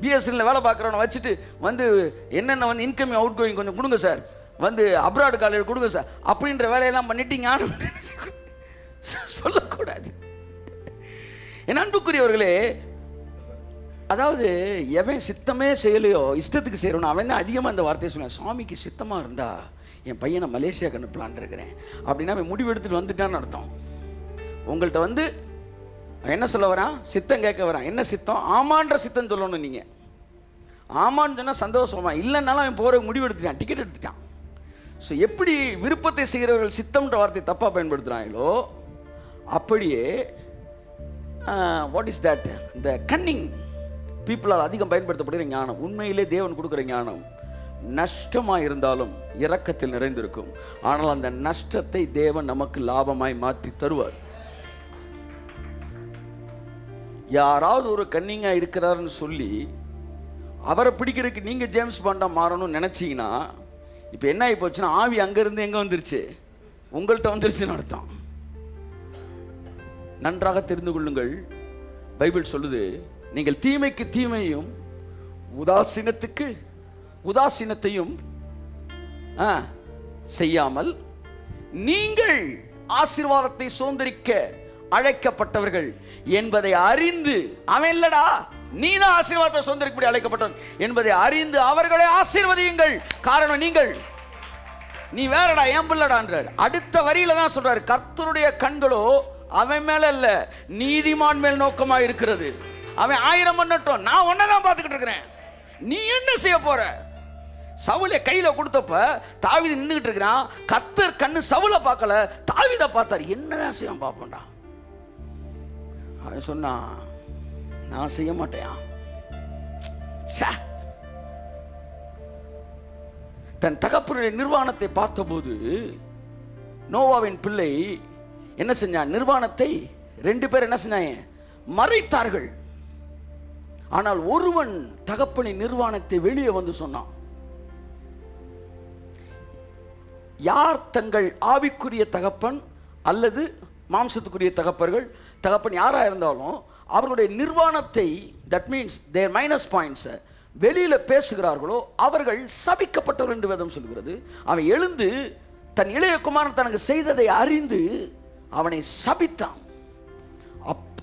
பிஎஸ்என்எல்ல வேலை பார்க்குறவனை வச்சுட்டு வந்து என்னென்ன வந்து இன்கமிங் அவுட் கோயிங் கொஞ்சம் கொடுங்க சார், வந்து அப்ராடு காலேஜ் கொடுங்க சார் அப்படின்ற வேலையெல்லாம் பண்ணிட்டீங்க சொல்லக்கூடாது. என் அன்புக்குரியவர்களே, அதாவது எவன் சித்தமே செய்யலையோ இஷ்டத்துக்கு செய்யறோம் அவன் தான் அதிகமாக இந்த வார்த்தையை சொல்லுவேன். சுவாமிக்கு சித்தமாக இருந்தா என் பையனை மலேசியாவுக்கு அனுப்பலான் இருக்கிறேன் அப்படின்னா அவன் முடிவு எடுத்துட்டு வந்துட்டான்னு அர்த்தம். உங்கள்கிட்ட வந்து என்ன சொல்ல வரான்? சித்தம் கேட்க வரான். என்ன சித்தம்? ஆமான்ற சித்தம் சொல்லணும். நீங்கள் ஆமான்னு சொன்னால் சந்தோஷமா, இல்லைன்னாலும் அவன் போகிற முடிவு எடுத்துட்டான், டிக்கெட் எடுத்துட்டான். ஸோ எப்படி விருப்பத்தை செய்கிறவர்கள் சித்தம்ன்ற வார்த்தையை தப்பாக பயன்படுத்துகிறாங்களோ அப்படியே வாட் இஸ் தட் இந்த கன்னிங் பீப்புளால் அதிகம் பயன்படுத்தப்படுகிற ஞானம், உண்மையிலே தேவன் கொடுக்குற ஞானம் நஷ்டமாக இருந்தாலும் இரக்கத்தில் நிறைந்திருக்கும். ஆனால் அந்த நஷ்டத்தை தேவன் நமக்கு லாபமாய் மாற்றி தருவார். யாராவது ஒரு கன்னிங்காக இருக்கிறாருன்னு சொல்லி அவரை பிடிக்கிறதுக்கு நீங்கள் ஜேம்ஸ் பாண்டா மாறணும்னு நினச்சிங்கன்னா இப்போ என்ன ஆகி போச்சுன்னா ஆவி அங்கேருந்து எங்கே வந்துருச்சு? உங்கள்கிட்ட வந்துருச்சுன்னு அர்த்தம். நன்றாக தெரிந்து கொள்ளுங்கள், பைபிள் சொல்லுது, நீங்கள் தீமைக்கு தீமையும் உதாசீனத்துக்கு உதாசீனத்தையும் செய்யாமல் நீங்கள் ஆசீர்வாதத்தை சுதந்திரிக்க அழைக்கப்பட்டவர்கள் என்பதை அறிந்து, அவன் இல்லடா நீதான் ஆசீர்வாதத்தை சுதந்திரிக்க அழைக்கப்பட்டவன் என்பதை அறிந்து அவர்களை ஆசீர்வதியுங்கள். காரணம் நீங்கள், நீ வேறடா ஏன் பிள்ளடான்றார். அடுத்த வரியில தான் சொல்றாரு, கர்த்தருடைய கண்களோ அவன் மேல இல்ல நீதிமான் மேல் நோக்கமா இருக்கிறது. அவன் 1000 பண்ணட்டும், நான் ஒன்னதான் பார்த்துக்கிட்டு இருக்கிறேன், நீ என்ன செய்ய போற? சவுலை கையில கொடுத்தப்ப தாவீது நின்றுகிட்டு இருக்கிறான். கர்த்தர் கண்ணு சவுலை பார்க்கல, தாவீதை பார்த்தார். என்னதான் செய்வான் பார்ப்போம்டா. அவன் சொன்னான், நான் செய்ய மாட்டேன். தன் தகப்பனுடைய நிர்வாணத்தை பார்த்தபோது நோவாவின் பிள்ளை என்ன செஞ்சான்? நிர்வாணத்தை 2 பேர் என்ன செஞ்சாங்க? மறைத்தார்கள். ஆனால் ஒருவன் தகப்பனின் நிர்வாணத்தை வெளியே வந்து சொன்னான். யார் தங்கள் ஆவிக்குரிய தகப்பன் அல்லது மாம்சத்துக்குரிய தகப்பன் யாராக இருந்தாலும் அவர்களுடைய நிர்வாணத்தை, தட் மீன்ஸ் தேர் மைனஸ் பாயிண்ட்ஸை வெளியில் பேசுகிறார்களோ அவர்கள் சபிக்கப்பட்டவர் என்று வேதம் சொல்கிறது. அவன் எழுந்து தன் இளைய குமாரன் தனக்கு செய்ததை அறிந்து அவனை சபித்தான்.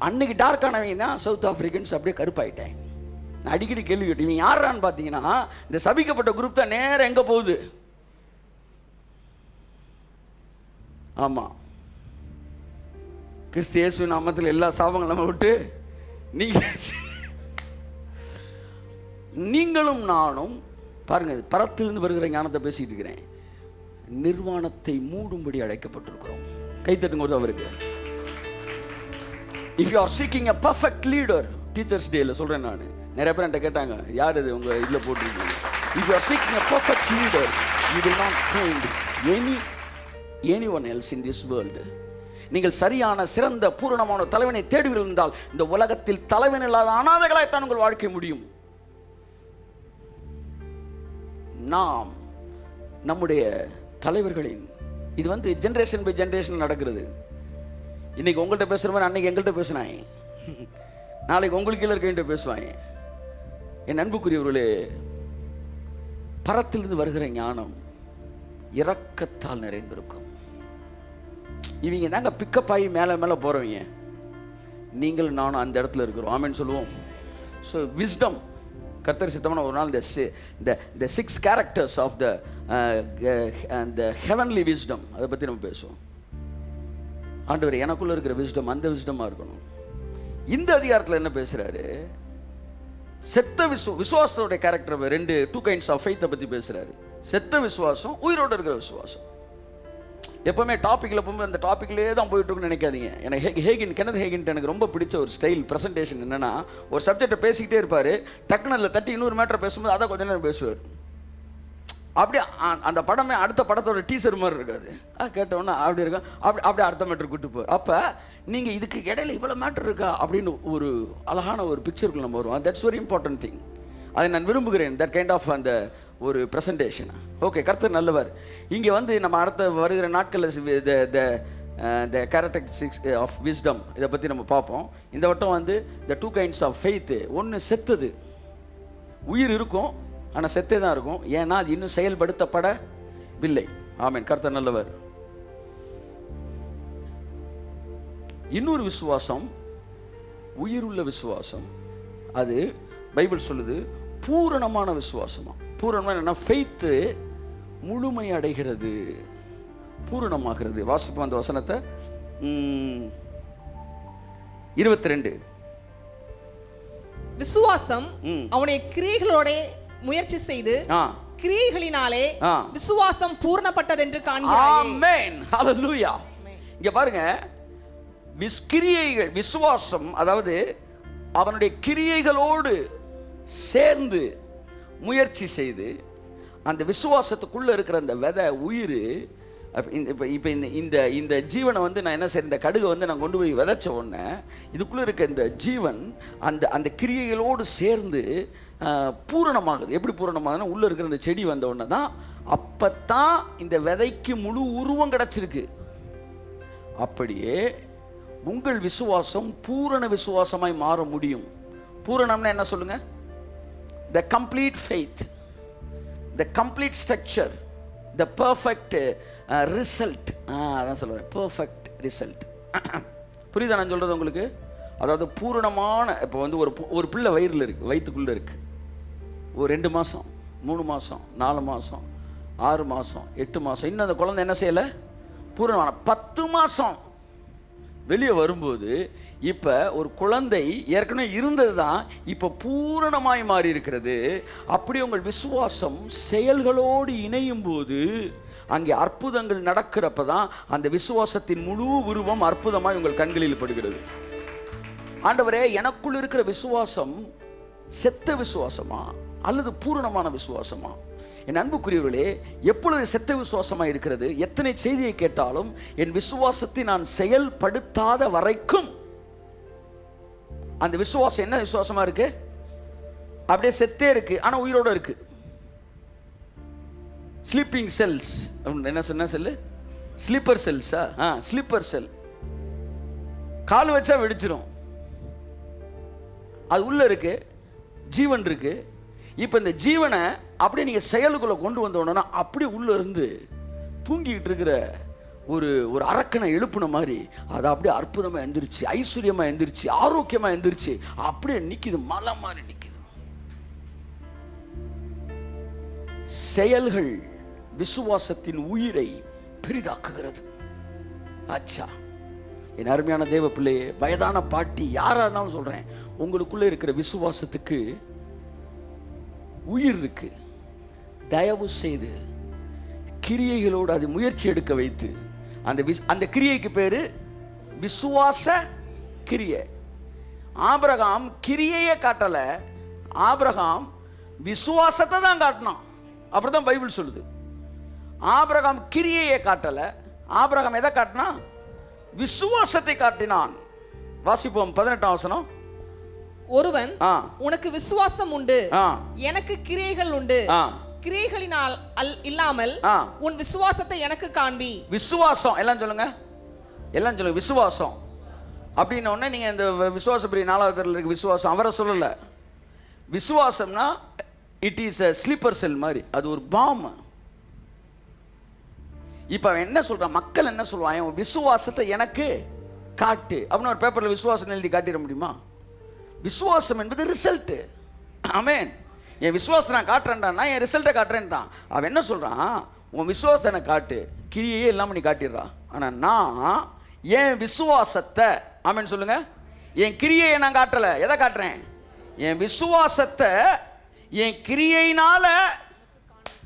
அன்னைக்கு டார்க்கானவங்க தான் சவுத் ஆப்பிரிக்கன்ஸ் அப்படியே கருப்பாயிட்டேன். நான் அடிக்கடி கேள்வி கேட்டேன், இவன் யாரான்னு பார்த்தீங்கன்னா இந்த சபிக்கப்பட்ட குரூப் தான் நேரம் எங்கே போகுது? ஆமாம், கிறிஸ்து இயேசு நாமத்தில் எல்லா சாபங்களும் நம்ம விட்டு நீங்களும் நானும் பாருங்க, பரத்திலிருந்து வருகிற ஞானத்தை பேசிட்டு இருக்கிறேன். நிர்வாணத்தை மூடும்படி அழைக்கப்பட்டிருக்கிறோம். கைத்தட்டுங்க அவருக்கு. If you are seeking a perfect leader, teachers டேல சொல்றேன் நான், நிறைய பேர் என்கிட்ட கேட்டாங்க, யார் இது உங்க இதுல போட்டிருக்கீங்க? If you are seeking a perfect leader, you will not find anyone else in this world. நீங்கள் சரியான சிறந்த பூரணமான தலைவனை தேடுவீர்கள் என்றால் இந்த உலகத்தில் தலைவன் இல்லாத அனாதைகளாய்த்தான் உங்கள் வாழ்க்கை முடியும். நாம் நம்முடைய தலைவர்களின் இது வந்து ஜெனரேஷன் பை ஜெனரேஷன் நடக்கிறது. இன்னைக்கு உங்கள்கிட்ட பேசுகிற மாதிரி அன்னைக்கு எங்கள்கிட்ட பேசினாங்க, நாளைக்கு உங்களுக்கு கீழே இருக்க பேசுவாங்க. என் அன்புக்குரியவர்களே, பரத்திலிருந்து வருகிற ஞானம் இரக்கத்தால் நிறைந்திருக்கும். இவங்க தாங்க பிக்கப் ஆகி மேலே மேலே போகிறவங்க. நீங்கள் நானும் அந்த இடத்துல இருக்கிறோம். ஆமென் சொல்லுவோம். ஸோ விஸ்டம், கர்த்தர் சித்தமான ஒரு நாள் the 6 characters of the heavenly wisdom அதை பற்றி நம்ம பேசுவோம். ஆண்டவர் எனக்குள்ள இருக்கிற விஸ்டம் அந்த விஸ்டமாக இருக்கணும். இந்த அதிகாரத்தில் என்ன பேசுகிறாரு? செத்த விசுவாசத்தோடைய கேரக்டர் 2 kinds of faith பற்றி பேசுகிறாரு. செத்த விசுவாசம், உயிரோடு இருக்கிற விசுவாசம். எப்பவுமே டாப்பிக்கில் போகும்போது அந்த டாப்பிக்லேயே தான் போயிட்டு இருக்குன்னு நினைக்காதீங்க. எனக்கு கென்னத் ஹேகின் எனக்கு ரொம்ப பிடிச்ச ஒரு ஸ்டைல் ப்ரெசன்டேஷன் என்னென்னா, ஒரு சப்ஜெக்டை பேசிக்கிட்டே இருப்பார், டக்குனு அதில் தட்டி இன்னொரு மேட்டரை பேசும்போது அதை கொஞ்ச நேரம் பேசுவார். அப்படியே அந்த படமே அடுத்த படத்தோட டீசர் மாதிரி இருக்காது. கேட்டோன்னா அப்படி இருக்கும், அப்படியே அடுத்த மேட்டர் கூட்டு போய், அப்போ நீங்கள் இதுக்கு இடையில இவ்வளோ மேட்டர் இருக்கா அப்படின்னு ஒரு அழகான ஒரு பிக்சருக்குள்ள நம்ம வருவோம். That's very important thing. அதை நான் விரும்புகிறேன், தட் கைண்ட் ஆஃப் அந்த ஒரு ப்ரெசன்டேஷன். ஓகே, கர்த்தர் நல்லவர். இங்கே வந்து நம்ம அடுத்த வருகிற நாட்களில் த கேரக்டரிஸ்டிக்ஸ் ஆஃப் விஸ்டம் இதை பற்றி நம்ம பார்ப்போம். இந்த வட்டம் வந்து த 2 kinds of faith. ஒன்று செத்தது, உயிர் இருக்கும், ஆனால் செத்தே தான் இருக்கும். ஏன்னா அது இன்னும் செயல்படுத்தப்படவில்லை. ஆமென். கர்த்தர் நல்லவர். இன்னொரு விசுவாசம் உயிருள்ள விசுவாசம். அது பைபிள் சொல்லுது பூரணமான விசுவாசமா. பூரணமான என்ன? ஃபெய்த்து முழுமை அடைகிறது, பூரணமாகிறது. வாசிப்போம் அந்த வசனத்தை. 22. விசுவாசம் அவனை கிரியைகளோட முயற்சி செய்து கிரியைகளினாலே விசுவாசம் பூரணப்பட்டது என்று காண்கிறாய். ஆமென். ஹalleluya. இங்க பாருங்க, கிரியைகள், விசுவாசம், அதாவது அவனுடைய கிரியைகளோடு சேர்ந்து முயற்சி செய்து அந்த விசுவாசத்துக்குள்ள இருக்கிற அந்த விதை உயிர். இப்போ இந்த ஜீவனை வந்து நான் என்ன செய்ய, இந்த கடுகை வந்து நான் கொண்டு போய் விதைச்ச உடனே இதுக்குள்ளே இருக்க இந்த ஜீவன் அந்த கிரியைகளோடு சேர்ந்து பூரணமாகுது. எப்படி பூரணமாகுதுன்னா, உள்ளே இருக்கிற இந்த செடி வந்த உடனே தான், அப்போ தான் இந்த விதைக்கு முழு உருவம் கிடச்சிருக்கு. அப்படியே உங்கள் விசுவாசம் பூரண விசுவாசமாய் மாற முடியும். பூரணம்னா என்ன சொல்லுங்க? The complete faith, the complete structure, the perfect result. அதான் சொல்லுவேன், பர்ஃபெக்ட் ரிசல்ட். புரியுதா நான் சொல்கிறது உங்களுக்கு? அதாவது பூரணமான, இப்போ வந்து ஒரு பிள்ளை வயிறில் இருக்குது, வயிற்றுக்குள்ளே இருக்குது. ஒரு 2 மாதம், 3 மாதம், 4 மாதம், 6 மாதம், 8 மாதம், இன்னும் அந்த குழந்தை என்ன செய்யலை? பூரணமான 10 மாதம் வெளியே வரும்போது, இப்போ ஒரு குழந்தை ஏற்கனவே இருந்தது தான் இப்போ பூரணமாய் மாறி இருக்கிறது. அப்படி உங்கள் விசுவாசம் செயல்களோடு இணையும் போது அங்கே அற்புதங்கள் நடக்கிறப்ப தான் அந்த விசுவாசத்தின் முழு உருவம் அற்புதமாய் உங்கள் கண்களில் படுகிறது. ஆண்டவரே, எனக்குள் இருக்கிற விசுவாசம் செத்த விசுவாசமா அல்லது பூரணமான விசுவாசமா? என் அன்புக்குரியவர்களே, எப்பொழுது செத்த விசுவாசமாக இருக்கிறது? எத்தனை செய்தியை கேட்டாலும் என் விசுவாசத்தை நான் செயல்படுத்தாத வரைக்கும் அந்த விசுவாசம் என்ன விசுவாசமா இருக்கு? அப்படியே செத்தே இருக்கு, ஆனா உயிரோட இருக்கு. Sleeping cells. என்ன சொன்ன செல்லு? ஸ்லீப்பர் செல்ஸா? Sleeper cell. கால் வச்சா வெடிச்சிடும். அது உள்ள இருக்கு, ஜீவன் இருக்கு. இப்போ இந்த ஜீவனை அப்படியே நீங்கள் செயலுக்குள்ளே கொண்டு வந்தோன்னா, அப்படியே உள்ளே இருந்து தூங்கிக்கிட்டு இருக்கிற ஒரு அரக்கனை எழுப்புன மாதிரி அது அப்படியே அற்புதமாக எந்திரிச்சு, ஐஸ்வர்யமாக எந்திரிச்சு, ஆரோக்கியமாக எந்திரிச்சு அப்படியே நிற்கிது, மலை மாதிரி நிற்கிது. செயல்கள் விசுவாசத்தின் உயிரை பெரிதாக்குகிறது. அச்சா, என் அருமையான தேவ பிள்ளையே, வயதான பாட்டி, யாராக இருந்தாலும் சொல்கிறேன், உங்களுக்குள்ளே இருக்கிற விசுவாசத்துக்கு உயிர் இருக்கு. தயவு செய்து கிரியைகளோடு அது முயற்சி எடுக்க வைத்து அந்த கிரியைக்கு பேரு விசுவாச கிரியை. ஆபிரகாம் கிரியையே காட்டல, ஆபிரகாம் விசுவாசத்தை தான் காட்டினான். அப்படிதான் பைபிள் சொல்லுது. ஆபிரகாம் கிரியையை காட்டல, ஆபிரகாம் எதை காட்டினா? விசுவாசத்தை காட்டினான். வாசிப்போம் 18ஆம் வசனம். ஒருவன் உனக்கு விசுவாசம் உண்டு, எனக்கு கிரியைகள் உண்டு, கிரியைகளினால் இல்லாமல் உன் விசுவாசத்தை எனக்கு காண்பி. விசுவாசம் எல்லாம் சொல்லுங்க, எல்லாம் சொல்லுங்க. விசுவாசம் அப்படின்ன உடனே நீங்க இந்த விசுவாச பிரிவு 4வது இருக்கு விசுவாசம். அவரை சொல்லல. விசுவாசம்னா it is a sleeper cell மாதிரி, அது ஒரு பாம். இப்போ அவன் என்ன சொல்றான்? மக்கள் என்ன சொல்லுவான்? விசுவாசத்தை எனக்கு காட்டு அப்படின்னு ஒரு பேப்பரில் விசுவாசம் எழுதி காட்டிட முடியுமா? விசுவாசம் என்பது ரிசல்ட்டு. ஆமென். என் விசுவாசத்தை நான் காட்டுறேன்டான்னா என் ரிசல்ட்டை காட்டுறேன்டான். அவன் என்ன சொல்கிறான்? உன் விசுவாசத்தை எனக்கு காட்டு, கிரியையே இல்லாமல் நீ காட்டிடுறான். ஆனால் நான் என் விசுவாசத்தை, ஆமென் சொல்லுங்க, என் கிரியையை நான் காட்டலை. எதை காட்டுறேன்? என் விசுவாசத்தை என் கிரியையினால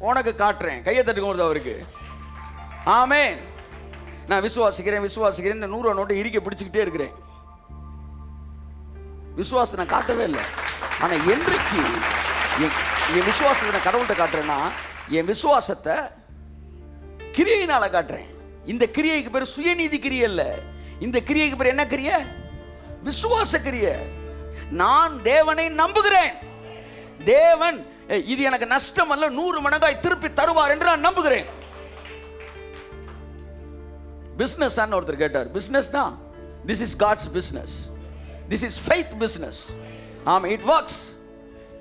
உனக்கு காட்டுறேன். கையை தட்டுக்கும் அவருக்கு. ஆமென். நான் விசுவாசிக்கிறேன் விசுவாசிக்கிறேன், இந்த 100 நோட்டை இறுக்கி பிடிச்சிக்கிட்டே இருக்கிறேன். விசுவாசத்தை நான் காட்டவே இல்லை. ஆனால் என்றைக்கு என் விசுவாசத்தை நான் கடவுள்கிட்ட காட்டுறேன்னா, என் விசுவாசத்தை கிரியையினால காட்டுறேன். இந்த கிரியைக்கு பேர் சுயநீதி கிரியை இல்லை. இந்த கிரியைக்கு பேர் என்ன கிரியை? விசுவாச கிரியை. நான் தேவனை நம்புகிறேன். தேவன் இது எனக்கு நஷ்டம் அல்ல, 100 மடங்காய் திருப்பி தருவார் என்று நான் நம்புகிறேன். பிசினஸ் ஒருத்தர் கேட்டார். பிசினஸ் தான், this is God's business, this is faith business. ஆமாம், இட் ஒர்க்ஸ்.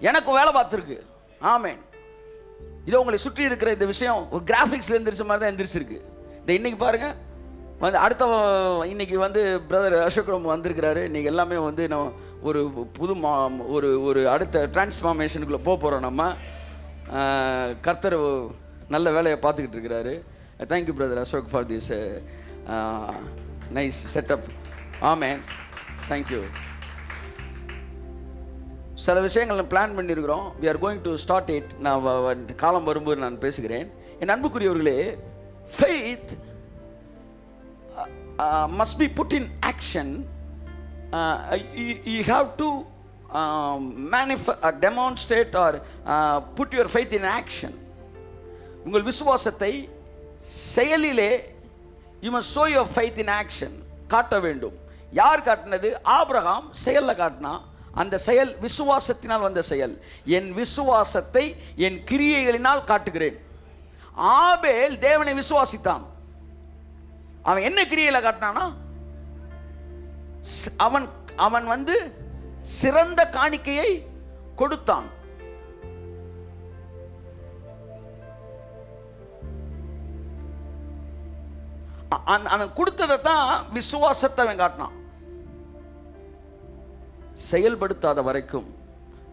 எனக்கும் வேலை பார்த்துருக்கு. ஆமென். இதோ உங்களை சுற்றி இருக்கிற இந்த விஷயம் ஒரு கிராஃபிக்ஸில் எந்திரிச்ச மாதிரி தான் எந்திரிச்சிருக்கு. இந்த இன்னைக்கு பாருங்கள் வந்து அடுத்த இன்னைக்கு வந்து பிரதர் அசோக்ரம் வந்திருக்கிறாரு. இன்றைக்கி எல்லாமே வந்து நம்ம ஒரு புது ஒரு அடுத்த டிரான்ஸ்ஃபார்மேஷனுக்குள்ளே போகிறோம். நம்ம கர்த்தர் நல்ல வேலையை பார்த்துக்கிட்டு இருக்கிறாரு. Thank you brother Ashok for this nice setup. Amen. Thank you. சில விஷயங்கள் பிளான் பண்ணியிருக்கிறோம். We are going to start it. நான் காலம் வரும்போது நான் பேசுகிறேன். என் அன்புக்குரியவர்களே, faith must be put in action. You have to demonstrate or put your faith in action. உங்கள் விசுவாசத்தை செயலிலே you must show your faith in action. காட்ட வேண்டும். யார் காட்டினது? ஆபிரகாம் செயலில் காட்டினா. அந்த செயல் விசுவாசத்தினால் வந்த செயல். என் விசுவாசத்தை என் கிரியைகளினால் காட்டுகிறேன். ஆபேல் தேவனை விசுவாசித்தான். அவன் என்ன கிரியையில் காட்டினானா? அவன் வந்து சிறந்த காணிக்கையை கொடுத்தான். அவன் கொடுத்ததை தான் விசுவாசத்தை அவன் காட்டினான். செயல்படுத்தாத வரைக்கும்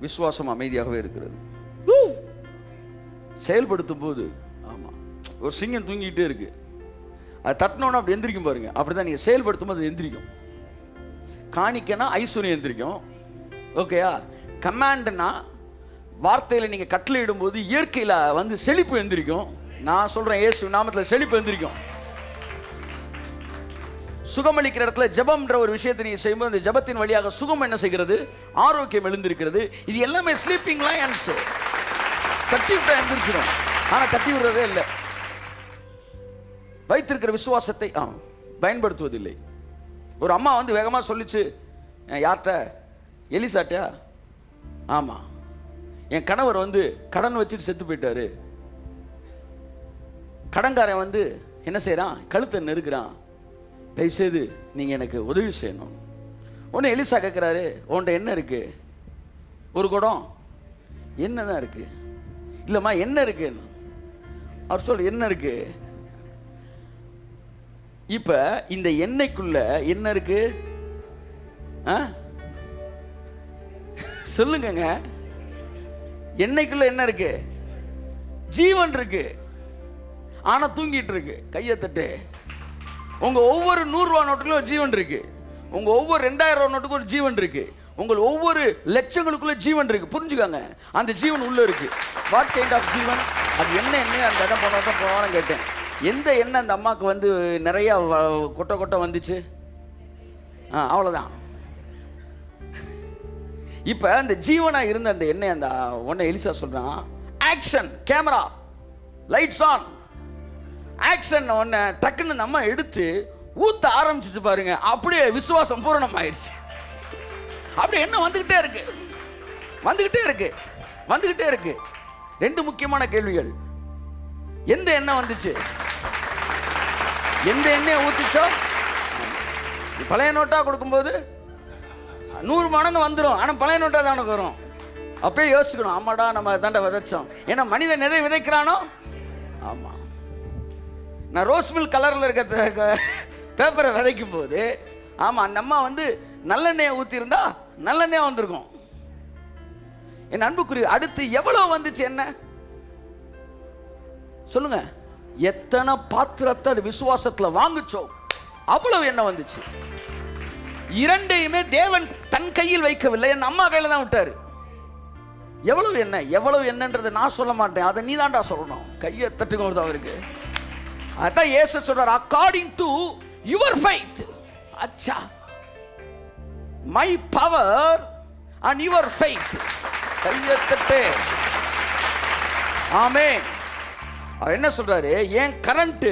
விசுவாசம் அமைதியாகவே இருக்கிறது. செயல்படுத்தும் போது ஆமா, ஒரு சிங்கம் தூங்கிட்டே இருக்கு, அது தட்டினோன்னா அப்படி எந்திரிக்கும் பாருங்க. அப்படிதான் நீங்க செயல்படுத்தும் போது எந்திரிக்கும். காணிக்கனா ஐஸ்வர்யம் எந்திரிக்கும். ஓகேயா? கமாண்ட்னா வார்த்தையில நீங்க கட்டளையிடும் போது இயற்கையில வந்து செழிப்பு எந்திரிக்கும். நான் சொல்றேன், இயேசு நாமத்தில் செழிப்பு எந்திரிக்கும். சுகமளிக்கிற இடத்துல ஜெபம்ன்ற ஒரு விஷயத்தை நீங்க செய்யும்போது அந்த ஜெபத்தின் வழியாக சுகம் என்ன செய்கிறது? ஆரோக்கியம் எழுந்திருக்கிறது. இது எல்லாமே ஸ்லீப்பிங் லயன்ஸ். தட்டி விட்டா எந்திரிச்சிடும். ஆனா தட்டி விடுறதே இல்லை. வைத்திருக்கிற விசுவாசத்தை பயன்படுத்துவதில்லை. ஒரு அம்மா வந்து வேகமா சொல்லிச்சு, யார்கிட்ட? எலிசாட்டியா? ஆமா, என் கணவர் வந்து கடன் வச்சுட்டு செத்து போயிட்டாரு. கடன்காரன் வந்து என்ன செய்யறான்? கழுத்தை நெருக்கிறான். தயவுசெய்து நீங்க எனக்கு உதவி செய்யணும். உடனே எலிசா கேட்கிறாரு, உன்கிட்ட என்ன இருக்கு? ஒரு குடம் என்ன தான் இருக்கு? இல்லம்மா என்ன இருக்கு? அவர் சொல்ல, என்ன இருக்கு? இப்ப இந்த எண்ணெய்க்குள்ள என்ன இருக்கு? சொல்லுங்க. எண்ணெய்க்குள்ள என்ன இருக்கு? ஜீவன் இருக்கு. ஆனா தூங்கிட்டு இருக்கு. கையை தட்டு. உங்க ஒவ்வொரு 100 ரூபா நோட்டுக்குள்ள ஒரு ஜீவன் இருக்கு. உங்க ஒவ்வொரு 2000 ரூபா நோட்டுக்கு ஒரு ஜீவன் இருக்கு. உங்கள் ஒவ்வொரு லட்சங்களுக்குள்ள ஜீவன் இருக்கு. புரிஞ்சுக்காங்க, அந்த ஜீவன் உள்ள இருக்கு. வாட் கைண்ட் ஆஃப் ஜீவன்? அது என்ன எண்ணெய்? அந்த இடம் போனதான் கேட்டேன். எந்த எண்ணெய் அந்த அம்மாவுக்கு வந்து நிறைய கொட்டை வந்துச்சு? அவ்வளோதான். இப்போ அந்த ஜீவனா இருந்த அந்த எண்ணெய் அந்த ஒன்றை எலிசா சொல்றான், action, camera, lights on, action. ஒன்ன டக்குன்னு நம்ம எடுத்து ஊத்த ஆரம்பிச்சிச்சு பாருங்க. அப்படியே விசுவாசம் பூரணம் ஆயிடுச்சு. அப்படி என்ன வந்துகிட்டே இருக்கு, வந்துகிட்டே இருக்கு, வந்துகிட்டே இருக்கு. 2 முக்கியமான கேள்விகள். எந்த எண்ணெய் வந்துச்சு? எந்த எண்ணெய் ஊத்திச்சோ? பழைய நோட்டா கொடுக்கும்போது 100 மடங்கு வந்துடும். ஆனால் பழைய நோட்டா தான் எனக்கு வரும். அப்பயே யோசிச்சுக்கணும், ஆமாடா நம்ம தாண்டா விதைச்சோம். ஏன்னா மனிதன் எதை விதைக்கிறானோ. ஆமா, நான் ரோஸ் மில்க் கலரில் இருக்க பேப்பரை விதைக்கும் போது ஆமாம் அந்த அம்மா வந்து நல்லெண்ணெயை ஊற்றிருந்தா நல்லெண்ணெய் வந்திருக்கும். என் அன்புக்குரிய, அடுத்து எவ்வளோ வந்துச்சு என்ன சொல்லுங்க? எத்தனை பாத்திரத்தை விசுவாசத்தில் வாங்குச்சோ அவ்வளவு என்ன வந்துச்சு. இரண்டையுமே தேவன் தன் கையில் வைக்கவில்லை, என் அம்மா கையில் தான் விட்டாரு. எவ்வளவு என்ன, எவ்வளவு என்னன்றதை நான் சொல்ல மாட்டேன், அதை நீ தான்டா சொல்லணும். கையை தட்டுங்க அவருக்கு. அதான் இயேசு சொல்றார், அக்கார்டிங் டு யுவர் ஃபெய்த். அச்சா, my power and your faith. கையை தட்டு. ஆமென். அவர் என்ன சொல்றாரு? என் கரண்ட்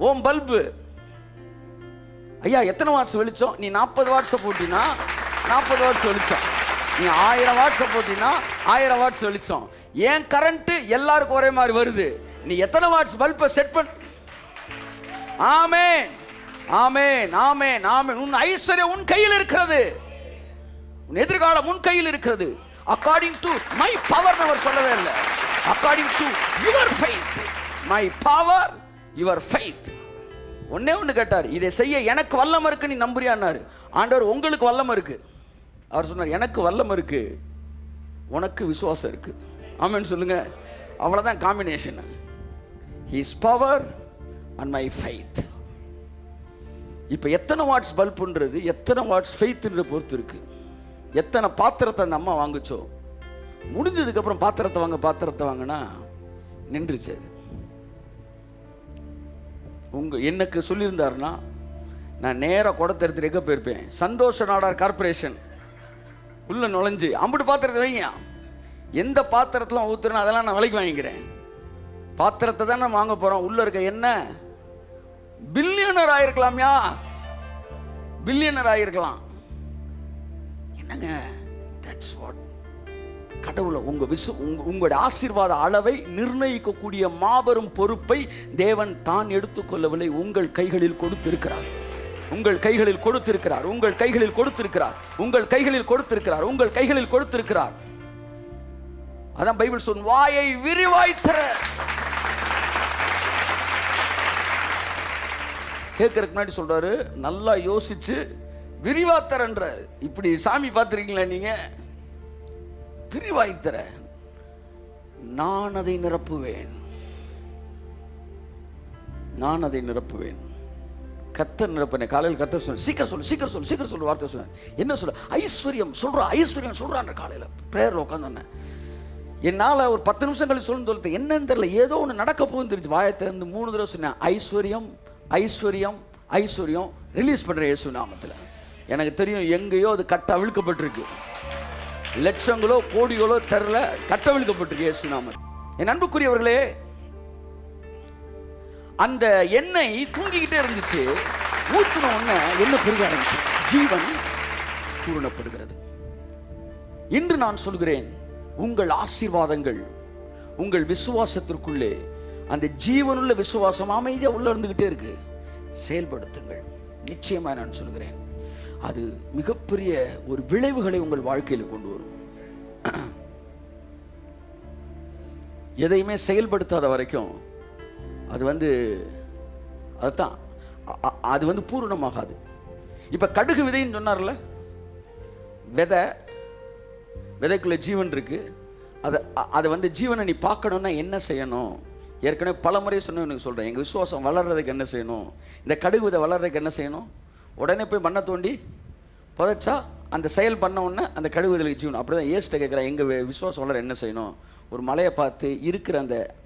ஓம் பல்பு. ஐயா எத்தனை வாட்ஸ் வெளிச்சம்? நீ 40 வாட்ஸை போட்டினா 40 வாட்ஸ் வெளிச்சம். நீ 1000 வாட்ஸை போட்டினா 1000 வாட்ஸ் வெளிச்சம். என் கரண்ட் எல்லாருக்கும் ஒரே மாதிரி வருது. நீ எத்தனை வாட்ஸ் பல்பை செட் பண்ண? ஆமென், ஆமென், ஆமென், ஆமென். உன் ஐஸ்வர்யம் உன் கையில் இருக்கிறது. உன் எதிர்காலம் உன் கையில் இருக்கிறது. அக்கார்டிங் டு மை பவர் அவர் சொல்லவே இல்லை, according to your faith. My power your faith. ஒன்னே ஒன்று கேட்டார், இதை செய்ய எனக்கு வல்லமை இருக்கு, நீ நம்புறியான்னாரு. ஆண்டவர் உங்களுக்கு வல்லமை இருக்கு. அவர் சொன்னார், எனக்கு வல்லமை இருக்கு, உனக்கு விசுவாசம் இருக்கு. ஆமென் சொல்லுங்க. அவ்வளோதான் combination. His power and my faith. இப்போ எத்தனை வாட்ஸ் பல்புன்றது, எத்தனை வாட்ஸ் ஃபெய்த்ன்ற பொறுத்து இருக்கு. எத்தனை பாத்திரத்தை அந்த அம்மா வாங்குச்சோ, முடிஞ்சதுக்கப்புறம் பாத்திரத்தை வாங்கினா நின்றுச்சு. அது எனக்கு சொல்லியிருந்தாருன்னா நான் நேராக குடத்தை எடுத்துட்டு எங்கே போயிருப்பேன், சந்தோஷ நாடார் கார்பரேஷன் உள்ள நுழைஞ்சு அம்பிட்டு பாத்திரத்தை வைங்க, எந்த பாத்திரத்தில் ஊற்றுறேன் அதெல்லாம் நான் விலைக்கு வாங்கிக்கிறேன். பாத்திரத்தை தான் நான் வாங்க போகிறோம். உள்ள இருக்க என்ன பில்லியனர் ஆயிருக்கலாம்யா, பில்லியனர் ஆயிருக்கலாம். என்னங்க, தட்ஸ் வாட் கடவுளை உங்களுடைய ஆசீர்வாத அளவை நிர்ணயிக்கக்கூடிய மாபெரும் பொறுப்பை தேவன் தான் எடுத்துக்கொள்ளவில்லை, உங்கள் கைகளில் கொடுத்திருக்கிறார். உங்கள் கைகளில் கொடுத்திருக்கிறார். உங்கள் கைகளில் கொடுத்திருக்கிறார். உங்கள் கைகளில் கொடுத்திருக்கிறார். உங்கள் கைகளில் கொடுத்திருக்கிறார். அதான் பைபிள் சொன்ன, வாயை விரிவாய்த்தர. கேட்கறதுக்கு முன்னாடி சொல்றாரு, நல்லா யோசிச்சு விரிவாத்தரன்றாரு. இப்படி சாமி பார்த்துருக்கீங்களா நீங்க? விரிவாய்த்தர, நான் அதை நிரப்புவேன், நான் அதை நிரப்புவேன். கர்த்தர் நிரப்பின. காலையில் கர்த்தர் சொன்ன, சீக்கிரம் சொல்லு சீக்கிரம் சொல்லு சீக்கிரம் சொல்லு வார்த்தை சொன்னேன். என்ன சொல்ல? ஐஸ்வர்யம் சொல்றா, ஐஸ்வர்யம் சொல்றான்ற. காலையில் பிரேயரில் உட்காந்துனேன். என்னால் ஒரு 10 நிமிஷம் கழிச்சு சொல்லணும்னு சொல்லிட்டு என்னன்னு தெரியல, ஏதோ ஒன்று நடக்க போகுன்னு தெரிஞ்சு வாயத்திலிருந்து 3 தடவை சொன்னேன், ஐஸ்வர்யம் ஐஸ்வர்யம் ஐஸ்வர்யம். ரிலீஸ் பண்ணுற இயேசு நாமத்தில். எனக்கு தெரியும் எங்கேயோ அது கட்ட அவிழ்க்கப்பட்டிருக்கு, லட்சங்களோ கோடிகளோ தெரில, கட்ட அவிழ்க்கப்பட்டிருக்கு இயேசு நாமத்தில். என் அன்புக்குரியவர்களே, அந்த எண்ணெய் தூங்கிக்கிட்டே இருந்துச்சு. ஊற்றின உடனே என்ன பெருக ஆரம்பிச்சு, ஜீவன் பூரணப்படுகிறது. இன்று நான் சொல்கிறேன், உங்கள் ஆசீர்வாதங்கள் உங்கள் விசுவாசத்திற்குள்ளே, அந்த ஜீவனுள்ள விசுவாசம் அமைதியாக உள்ள இருந்துகிட்டே இருக்கு. செயல்படுத்துங்கள். நிச்சயமாக நான் சொல்கிறேன், அது மிகப்பெரிய ஒரு விளைவுகளை உங்கள் வாழ்க்கையில் கொண்டு வரும். எதையுமே செயல்படுத்தாத வரைக்கும் அதுதான் அது பூரணமாகாது. இப்ப கடுகு விதைன்னு சொன்னார்ல, விதைக்குள்ள ஜீவன் இருக்கு. அதை ஜீவனை நீ பார்க்கணும்னா என்ன செய்யணும்? ஏற்கனவே பல முறை சொன்னேன், சொல்றேன். எங்க விசுவாசம் வளர்றதுக்கு என்ன செய்யணும்? இந்த கடுகு விதை வளர்றதுக்கு என்ன செய்யணும்? உடனே போய் மண்ணை தோண்டி புதைச்சா அந்த செயல் பண்ண உடனே அந்த கடுகு விதைக்கு ஜீவன். அப்படிதான் ஏசுட்ட கேட்குறேன், எங்க விசுவாசம் வளர என்ன செய்யணும்? ஒரு மலையை பார்த்து இருக்கிற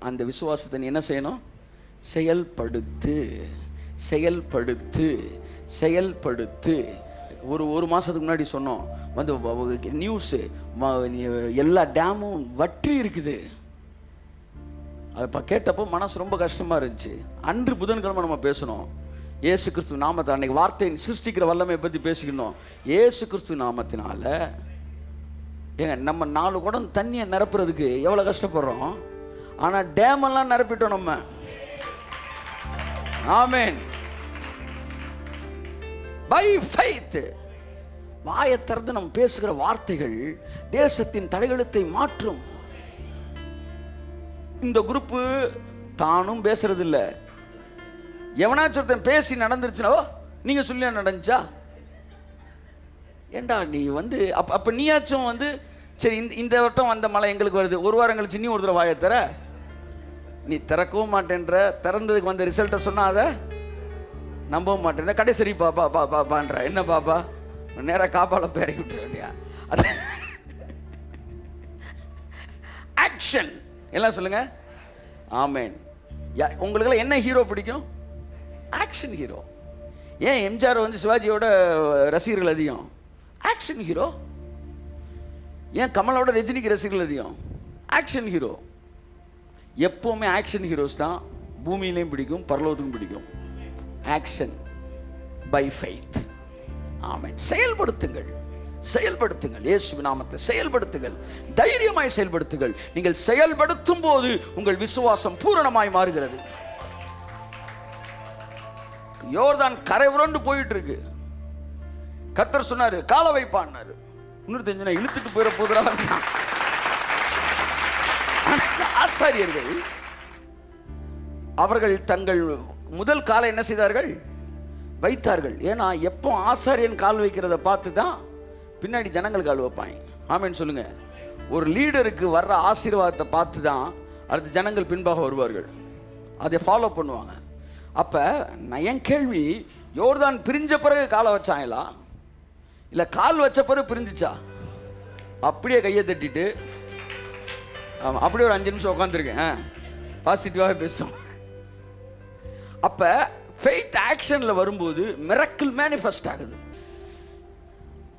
அந்த விசுவாசத்தை நீ என்ன செய்யணும்? செயல்படுத்து செயல்படுத்து செயல்படுத்து. ஒரு மாதத்துக்கு முன்னாடி சொன்னோம், நியூஸு எல்லா டேமும் வற்றி இருக்குது. அதை கேட்டப்போ மனசு ரொம்ப கஷ்டமாக இருந்துச்சு. அன்று புதன்கிழமை நம்ம பேசணும் இயேசு கிறிஸ்து நாமத்தை, அன்னைக்கு வார்த்தையை சிருஷ்டிக்கிற வல்லமையை பற்றி பேசிக்கணும். இயேசு கிறிஸ்து நாமத்தினால ஏங்க நம்ம 4 குடம் தண்ணியை நிரப்புறதுக்கு எவ்வளோ கஷ்டப்படுறோம், ஆனால் டேமெல்லாம் நிரப்பிட்டோம் நம்ம. ஆமென். By faith. வாயை திறந்து நம்ம பேசுகிற வார்த்தைகள் தேசத்தின் தலையெழுத்தை மாற்றும். இந்த குரூப்பு தானும் பேசுறது இல்லை. எவனாச்சும் ஒருத்தன் பேசி நடந்துருச்சுனா, நீங்க சொல்லியா நடந்துச்சா? ஏண்டா நீ அப்ப நீயாச்சும் சரி இந்த வட்டம் வந்த மழை எங்களுக்கு வருது, ஒரு வாரம் கழிச்சு நீ ஒரு தடவை வாயை தர, நீ திறக்கவும் மாட்டேன்ற. திறந்ததுக்கு வந்த ரிசல்ட்டை சொன்னா அதை நம்பவும் மாட்டேன். கடைசரி பாப்பா பாப்பான்ற. என்ன பாப்பா? நேராக காப்பால பேரக்கி விட்டுற வேண்டியா? அது ஆக்ஷன். எல்லாம் சொல்லுங்க ஆமேன். உங்களுக்கெல்லாம் என்ன ஹீரோ பிடிக்கும்? Action hero. ஏன் எம்ஜிஆர் சிவாஜியோட ரசிகர்கள் அதிகம்? Action hero. ஏன் கமலோட ரஜினிக்கு ரசிகர்கள் அதிகம்? Action hero. எப்பவுமே ஆக்ஷன் ஹீரோஸ் தான் பூமியிலையும் பிடிக்கும், பரலோகத்துக்கும் பிடிக்கும். Action by faith. ஆமென். செயல்படுத்துங்கள், செயல்படுத்துங்கள். இயேசுவின் நாமத்தை செயல்படுத்துங்கள், தைரியமாய் செயல்படுத்துங்கள். நீங்கள் செயல்படுத்தும் போது உங்கள் விசுவாசம் பூரணமாய் மாறுகிறது. யோர்தான் கரை புரண்டு போயிட்டு இருக்கு. கர்த்தர் சொன்னாரு கால வைப்பான்னாரு. இன்னொரு தெரிஞ்சு இழுத்துட்டு போயிட போதுரா. ஆசாரியர்கள் அவர்கள் தங்கள் முதல் காலை என்ன செய்தார்கள்? வைத்தார்கள். ஏன்னா எப்போ ஆசாரியன் கால் வைக்கிறத பார்த்து தான் பின்னாடி ஜனங்கள் கால் வைப்பாங்க. ஆமேன்னு சொல்லுங்க. ஒரு லீடருக்கு வர்ற ஆசீர்வாதத்தை பார்த்து தான் அடுத்த ஜனங்கள் பின்பாக வருவார்கள், அதை ஃபாலோ பண்ணுவாங்க. அப்போ நான் என் கேள்வி, யோர்தான் பிரிஞ்ச பிறகு காலை வச்சாங்களா இல்லை கால் வச்ச பிறகு பிரிஞ்சிச்சா? அப்படியே கையை தட்டிட்டு ஆமாம் அப்படியே ஒரு 5 நிமிஷம் உட்காந்துருக்கேன், பாசிட்டிவாக பேசும். அப்போ ஃபெய்த் ஆக்ஷனில் வரும்போது மிரக்கிள் மேனிஃபெஸ்ட் ஆகுது.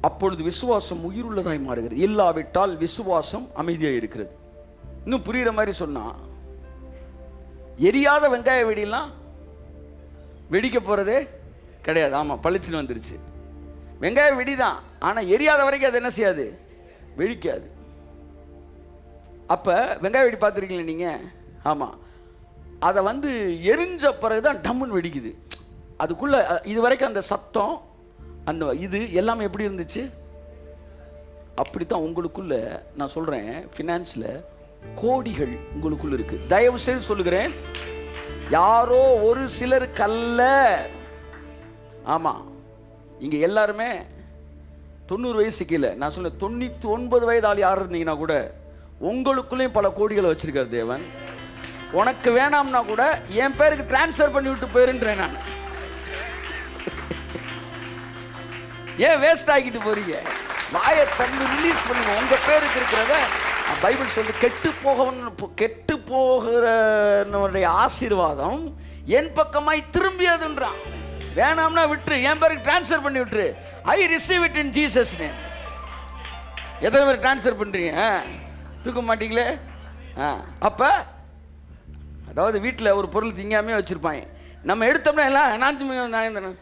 அப்பொழுது விசுவாசம் உயிருள்ளதாய் மாறுகிறது. இல்லாவிட்டால் விசுவாசம் அமைதியாக இருக்கிறது. இன்னும் புரிகிற மாதிரி சொன்னால், எரியாத வெங்காய வெடிலாம் வெடிக்க போகிறதே கிடையாது. ஆமாம், பளிச்சுன்னு வந்துருச்சு. வெங்காய வெடி தான், ஆனால் எரியாத வரைக்கும் அது என்ன செய்யாது? வெடிக்காது. அப்போ வெங்காய வெடி பார்த்துருக்கீங்களா நீங்கள்? ஆமாம், அதை எரிஞ்ச பிறகு தான் டம்முன்னு வெடிக்குது. அதுக்குள்ளே இது வரைக்கும் அந்த சத்தம், அந்த இது எல்லாமே எப்படி இருந்துச்சு? அப்படித்தான் உங்களுக்குள்ள நான் சொல்கிறேன், ஃபினான்ஸில் கோடிகள் உங்களுக்குள்ள இருக்குது. தயவு செய்து சொல்லுகிறேன், யாரோ ஒரு சிலருக்கல்ல. ஆமாம், இங்கே எல்லாருமே 90 வயசு கீழே. நான் சொல்ல 99 வயது ஆள் யார் இருந்தீங்கன்னா கூட உங்களுக்குள்ளேயும் பல கோடிகளை வச்சிருக்கார் தேவன். உனக்கு வேணாம்னா கூட என் பேருக்கு டிரான்ஸ்ஃபர் பண்ணி விட்டு போயிருன்றேன் நான். ஏன் வேஸ்ட் ஆகிட்டு போறீங்க? வாயை தந்து ரிலீஸ் பண்ணுங்க. உங்க பேருக்கு இருக்கிறத பைபிள் சொல்லி கெட்டு போகிற ஆசீர்வாதம் என் பக்கமாய் திரும்பியதுன்றான். வேணாம்னா விட்டுரு, என் பேருக்கு டிரான்ஸ்ஃபர் பண்ணி விட்டுரு. I receive it in Jesus name. எத்தனை பேர் டிரான்ஸ்ஃபர் பண்றீங்க? தூக்க மாட்டீங்களே. அப்ப அதாவது வீட்டில் ஒரு பொருள் திங்காமே வச்சிருப்பாங்க, நம்ம எடுத்தோம்னா எல்லாம் நான்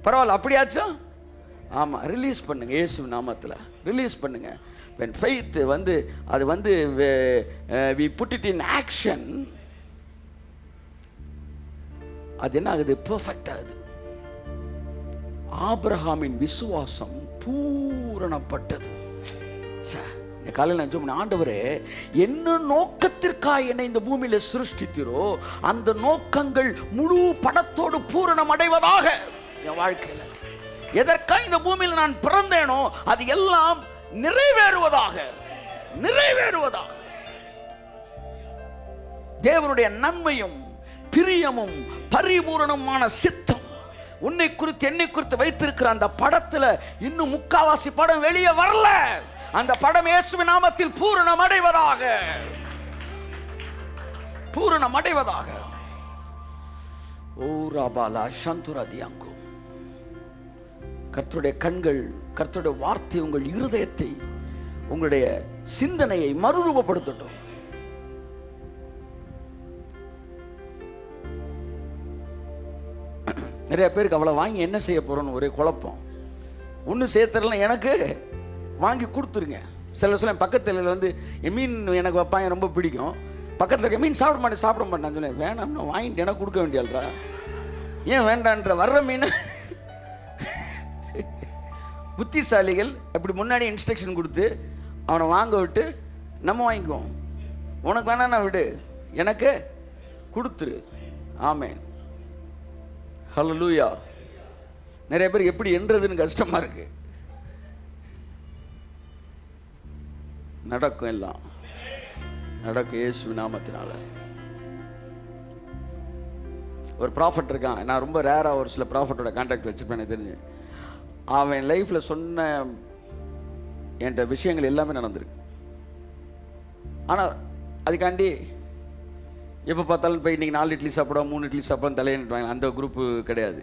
பரவாயில்ல அப்படியாச்சும். ஆமாம், ரிலீஸ் பண்ணுங்க இயேசு நாமத்தில், ரிலீஸ் பண்ணுங்க. when faith அது we put it in action, அது என்ன ஆகுது? பெர்ஃபெக்ட் ஆகுது. ஆபிரகாமின் விசுவாசம் பூரணப்பட்டது. இந்த காலையில் நான் சொன்ன, ஆண்டவரே என்ன நோக்கத்திற்காக என்னை இந்த பூமியில சிருஷ்டித்தீரோ அந்த நோக்கங்கள் முழு படத்தோடு பூரணம் அடைவதாக என் வாழ்க்கையில். எதற்காக இந்த பூமியில் நான் பிறந்தேனோ அது எல்லாம் நிறைவேறுவதாக. தேவனுடைய நன்மையும் பிரியமும் பரிபூரணமான சித்தம் உன்னை குறித்து என்னை குறித்து வைத்திருக்கிற அந்த படத்துல இன்னும் முக்காவாசி படம் வெளியே வரல. அந்த படம் இயேசுவின் நாமத்தில் பூரணம் அடைவதாக. ஓ ராபாலா சந்துராதியாங்கு. கர்த்தருடைய கண்கள், கர்த்தருடைய வார்த்தை உங்கள் இருதயத்தை, உங்களுடைய சிந்தனையை மறுரூபப்படுத்தட்டும். நிறைய பேருக்கு அவளை வாங்கி என்ன செய்ய போறோன்னு ஒரே குழப்பம். ஒன்று சேர்த்துறலாம், எனக்கு வாங்கி கொடுத்துருங்க. சில சொல்ல பக்கத்தில் என் மீன் எனக்கு வைப்பாங்க, ரொம்ப பிடிக்கும். பக்கத்தில் இருக்க மீன் சாப்பிட மாட்டேன் சொல்லுவேன். வேணாம்னு வாங்கிட்டு எனக்கு கொடுக்க வேண்டியல்றா. ஏன் வேண்டான்ற வர்ற மீன். புத்திசாலிகள் அப்படி முன்னாடி இன்ஸ்ட்ரக்ஷன் கொடுத்து அவனை வாங்க விட்டு நம்ம வாங்கிக்குவோம். உனக்கு வேணா விடு, எனக்கு கொடுத்துரு. ஆமேன், ஹல்லேலூயா. நிறைய பேருக்கு எப்படி என்றதுன்னு கஷ்டமா இருக்கு. நடக்கும், எல்லாம் நடக்கும் இயேசு நாமத்தினால. ஒரு ப்ராஃபட் இருக்கான், நான் ரொம்ப ரேராக ஒரு சில ப்ராஃபட்டோட கான்டாக்ட் வச்சுருப்பேன். எனக்கு தெரிஞ்சு அவன் லைஃப்பில் சொன்ன என்கிட்ட விஷயங்கள் எல்லாமே நடந்திருக்கு. ஆனால் அதுக்காண்டி எப்போ பார்த்தாலும் போய் இன்றைக்கி 4 இட்லி சாப்பிடுவோம், 3 இட்லி சாப்பிடுவோம் தலையன்ட்டுவாங்க. அந்த குரூப்பு கிடையாது.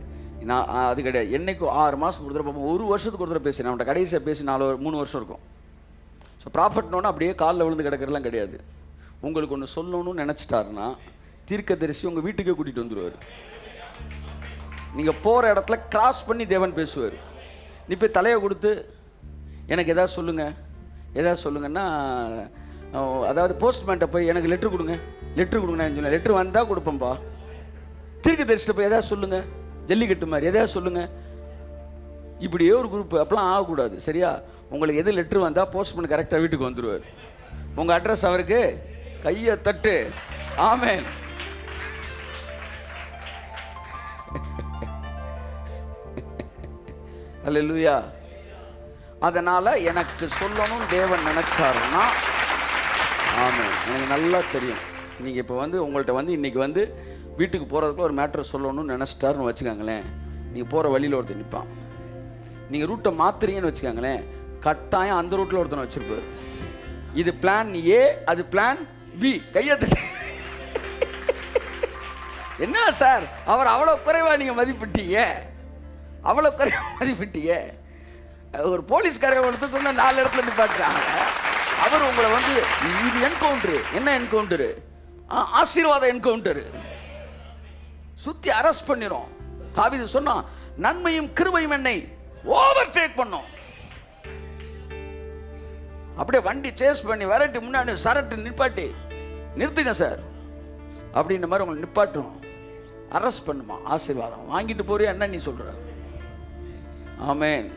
நான் அது கிடையாது. என்னைக்கும் 6 மாதத்துக்கு ஒரு தடவை பார்ப்போம், 1 வருஷத்துக்கு ஒரு தடவை பேசி அவன்கிட்ட கடைசியாக பேசி 3 வருஷம் இருக்கும். ஸோ ப்ராஃபட்னோன்னா அப்படியே காலில் விழுந்து கிடக்கிறதுலாம் கிடையாது. உங்களுக்கு ஒன்று சொல்லணும்னு நினச்சிட்டாருன்னா தீர்க்கதரிசி உங்கள் வீட்டுக்கே கூட்டிகிட்டு வந்துடுவார். நீங்கள் போகிற இடத்துல கிராஸ் பண்ணி தேவன் பேசுவார். நீ போய் தலையை கொடுத்து எனக்கு எதாவது சொல்லுங்கன்னா, அதாவது போஸ்ட்மேன்ட்ட போய் எனக்கு லெட்ரு கொடுங்க நான் சொன்னேன். லெட்ரு வந்தால் கொடுப்பேன்ப்பா. தீர்க்கதரிசிட்ட போய் எதாவது சொல்லுங்கள், ஜல்லிக்கட்டு மாதிரி எதாவது சொல்லுங்கள். இப்படியே ஒரு குரூப். அப்பெல்லாம் ஆகக்கூடாது, சரியா? உங்களுக்கு எது லெட்ரு வந்தால் போஸ்ட்மேன் கரெக்டாக வீட்டுக்கு வந்துடுவார். உங்கள் அட்ரஸ் அவருக்கு கையை தட்டு. ஆமென். அல்லேலூயா. அதனால் எனக்கு சொல்லணும் தேவன் நினச்சாருன்னா, ஆமென், எனக்கு நல்லா தெரியும். நீங்கள் இப்போ வந்து உங்கள்கிட்ட வந்து இன்றைக்கி வந்து வீட்டுக்கு போகிறதுக்குள்ள ஒரு மேட்ரு சொல்லணும்னு நினச்சிட்டாருன்னு வச்சுக்கோங்களேன். நீங்கள் போகிற வழியில் ஒருத்தர் நிற்பான். நீங்கள் ரூட்டை மாற்றுறீங்கன்னு வச்சுக்கோங்களேன், கட்டாயம் அந்த ரூட்டில் ஒருத்தனை வச்சுருப்பார். இது பிளான் ஏ, அது பிளான் பி. கையெழுத்து. என்ன சார் அவர் அவ்வளோ குறைவாக நீங்கள் மதிப்பிட்டீங்க, அவ்வளோ குறைவாக மதிப்பிட்டீங்க. ஒரு போலீஸ்காரங்க ஒருத்தர் சொன்ன 4 இடத்துல நிப்பாட்டுறாங்க. அவர் உங்களை வந்து இது என்கவுண்டரு. என்ன என்கவுண்டரு? ஆசீர்வாத என்கவுண்டரு. சுற்றி அரெஸ்ட் பண்ணிடும். தாவீது சொன்னா, நன்மையும் கிருபையும் என்னை ஓவர் டேக் பண்ணும். அப்படியே வண்டி சேஸ் பண்ணி விரட்டி முன்னாடி சரட்டு நிப்பாட்டி, நிறுத்துங்க சார் அப்படின்ற மாதிரி உங்களை நிப்பாட்டும். அரெஸ்ட் பண்ணுமா, ஆசீர்வாதம் வாங்கிட்டு போறியா என்ன நீ சொல்ற? ஆமென்.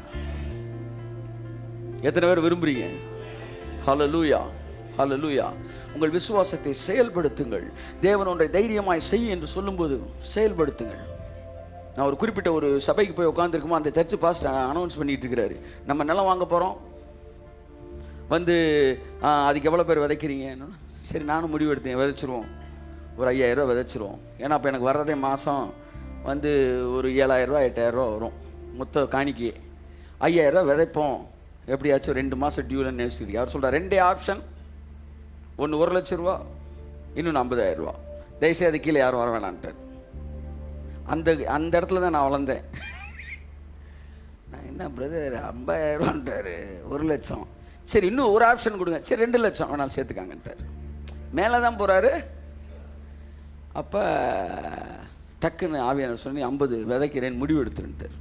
எத்தனை பேர் விரும்புறீங்க? ஹல்லேலூயா, ஹல்லேலூயா. உங்கள் விசுவாசத்தை செயல்படுத்துங்கள். தேவன் ஒன்றை தைரியமாய் செய்ய என்று சொல்லும்போது செயல்படுத்துங்கள். நான் ஒரு குறிப்பிட்ட ஒரு சபைக்கு போய் உட்காந்துருக்குமோ, அந்த சர்ச்சு பாஸ்டர் அனௌன்ஸ் பண்ணிட்டு இருக்கிறாரு, நம்ம நிலம் வாங்க போகிறோம், வந்து அதுக்கு எவ்வளோ பேர் விதைக்கிறீங்க? சரி, நானும் முடிவு எடுத்தேன், விதைச்சிருவோம், ஒரு 5000 ரூபா விதைச்சிருவோம். ஏன்னா அப்போ எனக்கு வர்றதே மாதம் வந்து ஒரு 7000 ரூபா 8000 ரூபா வரும் மொத்த காணிக்கை. 5000 ரூபா விதைப்போம், எப்படியாச்சும் 2 மாதம் டியூலன்னு நினைச்சிட்டு. அவர் சொல்கிறார், 2 ஆப்ஷன், ஒன்று 1 லட்ச ரூபா, இன்னொன்று 50000 ரூபா. தயவுசெய்து அது கீழே யாரும் வர வேணான்ட்டார். அந்த இடத்துல தான் நான் வளர்ந்தேன். நான் என்ன பிரதர் 50000 ரூபான்ட்டார், 1 லட்சம். சரி, இன்னும் ஒரு ஆப்ஷன் கொடுங்க. சரி, 2 லட்சம் வேணாலும் சேர்த்துக்காங்கன்ட்டார். மேலே தான் போகிறாரு. அப்போ டக்குன்னு ஆவியான சொல்லி 50 விதைக்கிறேன்னு முடிவு எடுத்துருன்ட்டார்.